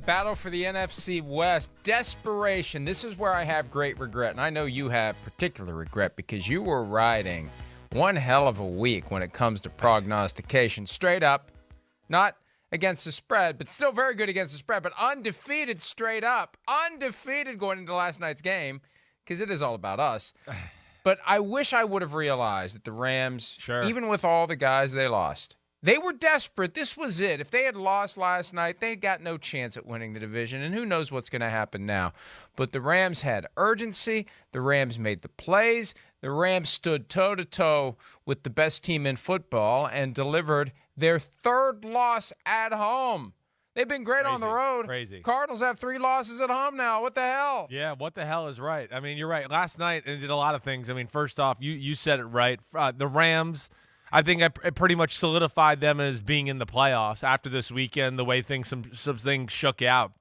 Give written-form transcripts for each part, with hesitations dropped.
Battle for the NFC West. Desperation. This is where I have great regret. And I know you have particular regret because you were riding one hell of a week when it comes to prognostication. Straight up, not against the spread, but still very good against the spread, but undefeated straight up. Undefeated going into last night's game because it is all about us. But I wish I would have realized that the Rams, even with all the guys they lost, they were desperate. This was it. If they had lost last night, they'd got no chance at winning the division, and who knows what's going to happen now. But the Rams had urgency. The Rams made the plays. The Rams stood toe-to-toe with the best team in football and delivered their third loss at home. They've been great on the road. Crazy. Cardinals have 3 losses at home now. What the hell? Yeah, what the hell is right? I mean, you're right. Last night, it did a lot of things. I mean, first off, you said it right. The Rams, I think it pretty much solidified them as being in the playoffs after this weekend, the way some things shook out.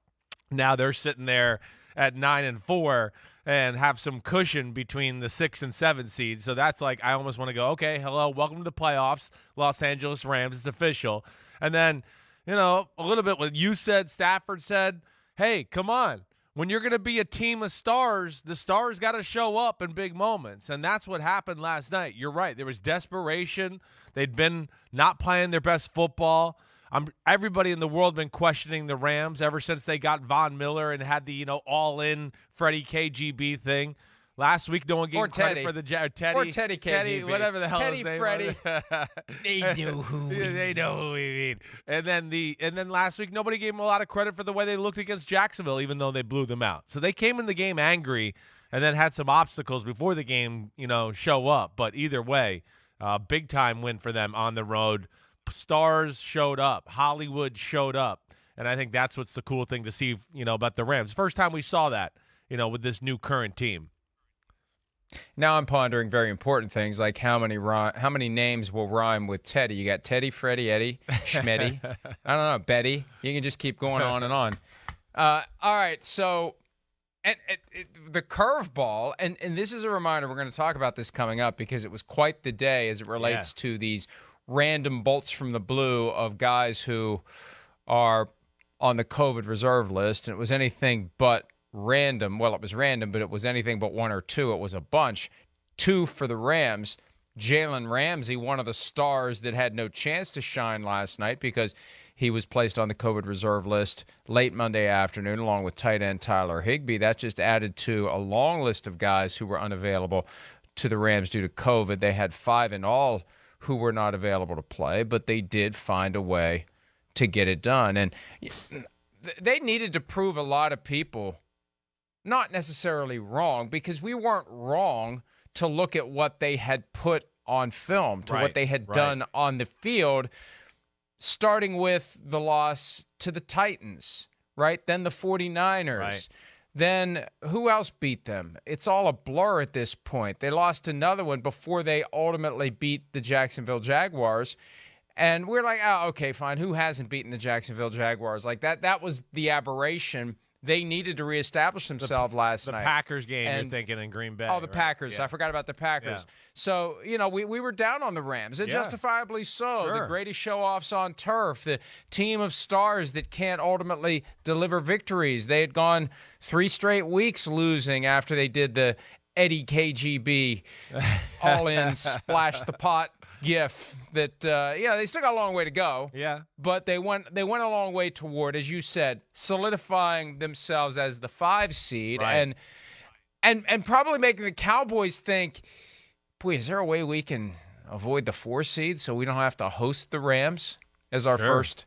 Now they're sitting there at 9-4 and have some cushion between the 6 and 7 seeds. So that's like, I almost want to go, okay, hello, welcome to the playoffs, Los Angeles Rams. It's official. And then, a little bit what you said, Stafford said, hey, come on. When you're going to be a team of stars, the stars got to show up in big moments, and that's what happened last night. You're right. There was desperation. They'd been not playing their best football. Everybody in the world been questioning the Rams ever since they got Von Miller and had the all-in Freddie KGB thing. Last week, no one gave credit for the Teddy. Or Teddy KGB. Teddy, whatever the hell Teddy his name Freddie. was. They know who we They know who we mean. And then last week, nobody gave them a lot of credit for the way they looked against Jacksonville, even though they blew them out. So they came in the game angry and then had some obstacles before the game, show up. But either way, big time win for them on the road. Stars showed up. Hollywood showed up. And I think that's what's the cool thing to see, about the Rams. First time we saw that, with this new current team. Now I'm pondering very important things like how many names will rhyme with Teddy. You got Teddy, Freddie, Eddie, Schmetty. I don't know, Betty. You can just keep going on and on. All right, so the curveball, and this is a reminder, we're going to talk about this coming up because it was quite the day as it relates to these random bolts from the blue of guys who are on the COVID reserve list, and it was anything but random. Well, it was random, but it was anything but 1 or 2. It was a bunch. 2 for the Rams. Jalen Ramsey, one of the stars that had no chance to shine last night because he was placed on the COVID reserve list late Monday afternoon along with tight end Tyler Higbee. That just added to a long list of guys who were unavailable to the Rams due to COVID. They had 5 in all who were not available to play, but they did find a way to get it done. And they needed to prove a lot of people not necessarily wrong, because we weren't wrong to look at what they had put on film, to what they had done on the field, starting with the loss to the Titans, right? Then the 49ers. Right. Then who else beat them? It's all a blur at this point. They lost another one before they ultimately beat the Jacksonville Jaguars. And we're like, oh, okay, fine. Who hasn't beaten the Jacksonville Jaguars? Like that was the aberration. They needed to reestablish themselves last night. The Packers game, you're thinking, in Green Bay. Oh, the Packers. Yeah. I forgot about the Packers. Yeah. So, we were down on the Rams, and justifiably so. Sure. The greatest show-offs on turf, the team of stars that can't ultimately deliver victories. They had gone 3 straight weeks losing after they did the Eddie KGB all-in splash the pot gif that they still got a long way to go. Yeah. But they went a long way toward, as you said, solidifying themselves as the 5 seed and probably making the Cowboys think, boy, is there a way we can avoid the 4 seed so we don't have to host the Rams as our first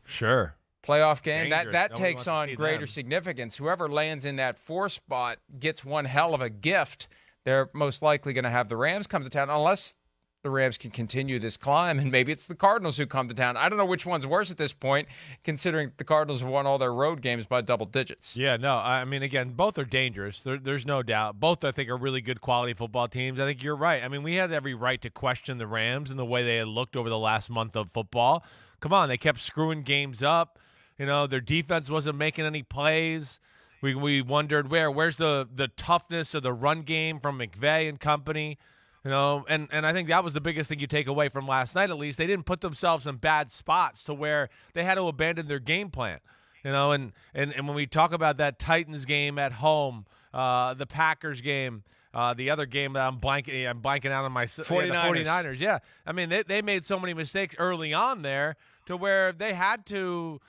playoff game? Dangerous. That Nobody takes wants to on see greater them. significance. Whoever lands in that 4 spot gets one hell of a gift. They're most likely going to have the Rams come to town, unless the Rams can continue this climb, and maybe it's the Cardinals who come to town. I don't know which one's worse at this point, considering the Cardinals have won all their road games by double digits. Yeah, no, I mean, again, both are dangerous. There's no doubt. Both, I think, are really good quality football teams. I think you're right. I mean, we had every right to question the Rams and the way they had looked over the last month of football. Come on, they kept screwing games up. Their defense wasn't making any plays. We wondered where's the toughness of the run game from McVay and company. And I think that was the biggest thing you take away from last night, at least. They didn't put themselves in bad spots to where they had to abandon their game plan. And when we talk about that Titans game at home, the Packers game, the other game that I'm blanking out on my 49ers. The 49ers. Yeah. I mean, they made so many mistakes early on there to where they had to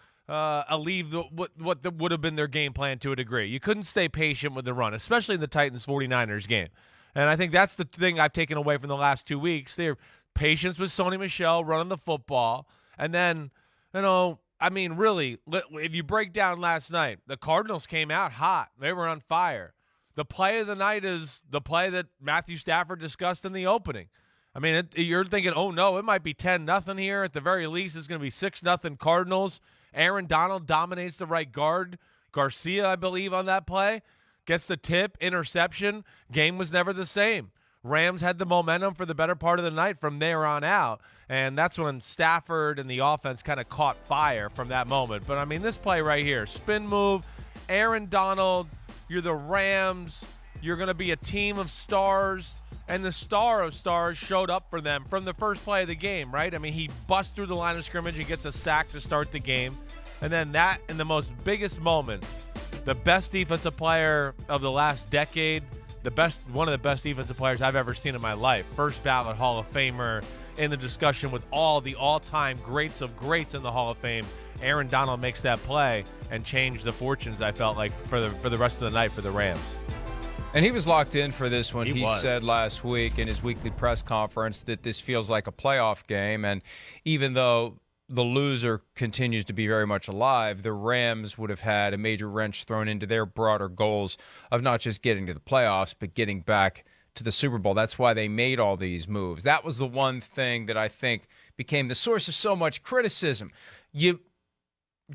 leave what would have been their game plan to a degree. You couldn't stay patient with the run, especially in the Titans-49ers game. And I think that's the thing I've taken away from the last 2 weeks. Their patience with Sony Michel running the football. And then, I mean, really, if you break down last night, the Cardinals came out hot. They were on fire. The play of the night is the play that Matthew Stafford discussed in the opening. I mean, you're thinking, oh, no, it might be 10-0 here. At the very least, it's going to be 6-0 Cardinals. Aaron Donald dominates the right guard. Garcia, I believe, on that play. Gets the tip, interception. Game was never the same. Rams had the momentum for the better part of the night from there on out, and that's when Stafford and the offense kind of caught fire from that moment. But, I mean, this play right here, spin move, Aaron Donald, you're the Rams, you're going to be a team of stars, and the star of stars showed up for them from the first play of the game, right? I mean, he busts through the line of scrimmage, he gets a sack to start the game, and then that in the most biggest moment, the best defensive player of the last decade, one of the best defensive players I've ever seen in my life. First ballot Hall of Famer in the discussion with all the all-time greats of greats in the Hall of Fame. Aaron Donald makes that play and changed the fortunes, I felt like, for the rest of the night for the Rams. And he was locked in for this one. He was. said last week in his weekly press conference that this feels like a playoff game. And even though the loser continues to be very much alive, the Rams would have had a major wrench thrown into their broader goals of not just getting to the playoffs, but getting back to the Super Bowl. That's why they made all these moves. That was the one thing that I think became the source of so much criticism. You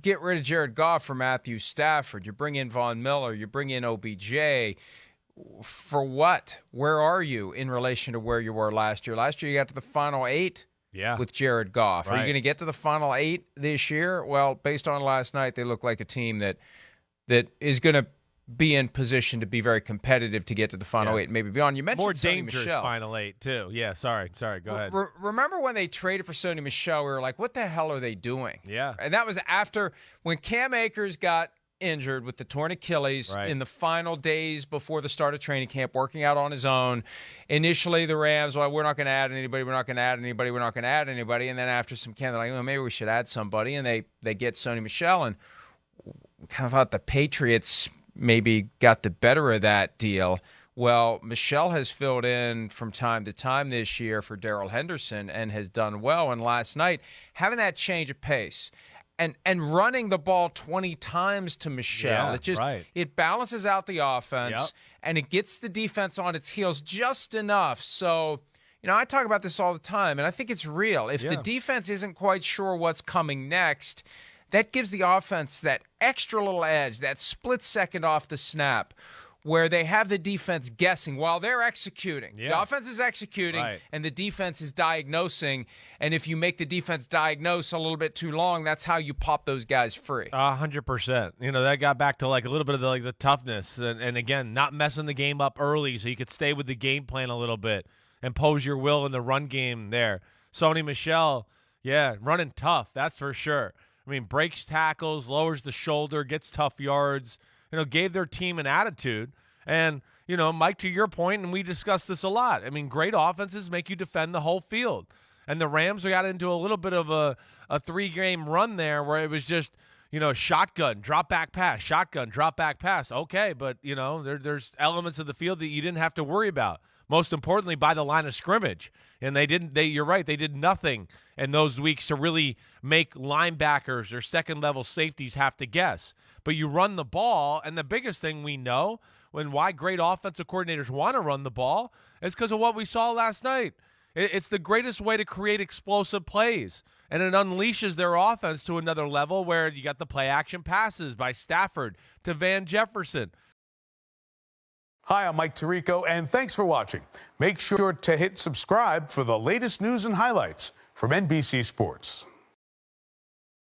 get rid of Jared Goff for Matthew Stafford. You bring in Von Miller. You bring in OBJ. For what? Where are you in relation to where you were last year? Last year you got to the Final 8. Yeah. With Jared Goff. Right. Are you going to get to the Final 8 this year? Well, based on last night, they look like a team that is going to be in position to be very competitive to get to the Final 8, maybe beyond. You mentioned more Sony dangerous Michel. Final 8 too. Yeah, sorry, go ahead. Remember when they traded for Sony Michel? We were like, what the hell are they doing? Yeah. And that was after when Cam Akers got injured with the torn Achilles in the final days before the start of training camp, working out on his own. Initially, the Rams, well, we're not going to add anybody, we're not going to add anybody, we're not going to add anybody. And then after some camp, they're like, well, maybe we should add somebody. And they get Sony Michel. And we kind of thought the Patriots maybe got the better of that deal. Well, Michel has filled in from time to time this year for Darrell Henderson and has done well. And last night, having that change of pace, and running the ball 20 times to Michel. It balances out the offense, and it gets the defense on its heels just enough. So, I talk about this all the time, and I think it's real. If the defense isn't quite sure what's coming next, that gives the offense that extra little edge, that split second off the snap, where they have the defense guessing while they're executing. Yeah. The offense is executing, and the defense is diagnosing. And if you make the defense diagnose a little bit too long, that's how you pop those guys free. 100%. That got back to like a little bit of the toughness. And again, not messing the game up early so you could stay with the game plan a little bit, impose your will in the run game there. Sony Michel, running tough, that's for sure. I mean, breaks tackles, lowers the shoulder, gets tough yards. Gave their team an attitude. And, Mike, to your point, and we discussed this a lot, I mean, great offenses make you defend the whole field. And the Rams got into a little bit of a 3-game run there where it was just, shotgun, drop back pass, shotgun, drop back pass. Okay, but, there's elements of the field that you didn't have to worry about. Most importantly, by the line of scrimmage. And you're right, they did nothing in those weeks to really make linebackers or second-level safeties have to guess. But you run the ball, and the biggest thing we know why great offensive coordinators want to run the ball is because of what we saw last night. It's the greatest way to create explosive plays, and it unleashes their offense to another level where you got the play-action passes by Stafford to Van Jefferson. Hi, I'm Mike Tirico, and thanks for watching. Make sure to hit subscribe for the latest news and highlights from NBC Sports.